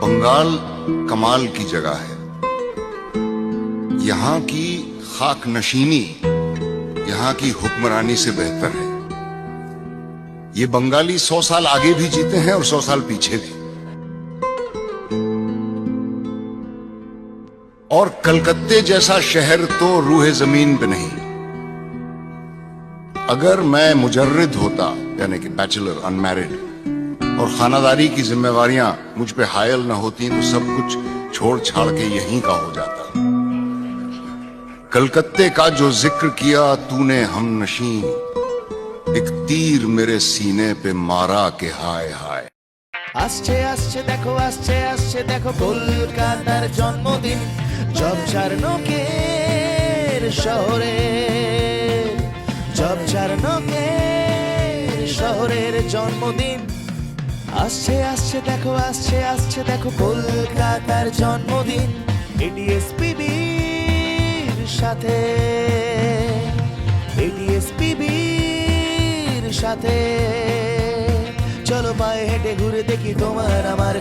बंगाल कमाल की जगह है। यहाँ की खाक नशीनी यहाँ की हुक्मरानी से बेहतर है। ये बंगाली 100 साल आगे भी जीते हैं और 100 साल पीछे भी। और कलकत्ते जैसा शहर तो रूहे जमीन पे नहीं। अगर मैं मुजर्रिद होता, यानी कि बैचलर अनमैरिड, और खानादारी की जिम्मेवारियां मुझ पे हायल न होती तो सब कुछ छोड़ छाड़ के यहीं का हो जाता। कलकत्ते का जो जिक्र किया तूने हमनशी, एक तीर मेरे सीने पे मारा के हाय हाय। আসছে আসছে দেখো কলকাতার জন্মদিন, ঝপঝার নোকের শহরে, ঝপঝার নোকের শহরের জন্মদিন। আসছে দেখো কলকাতার জন্মদিন, এডিএসপিবির সাথে, এডিএসপিবির সাথে। চলো পায়ে হেঁটে ঘুরে দেখি তোমার আমার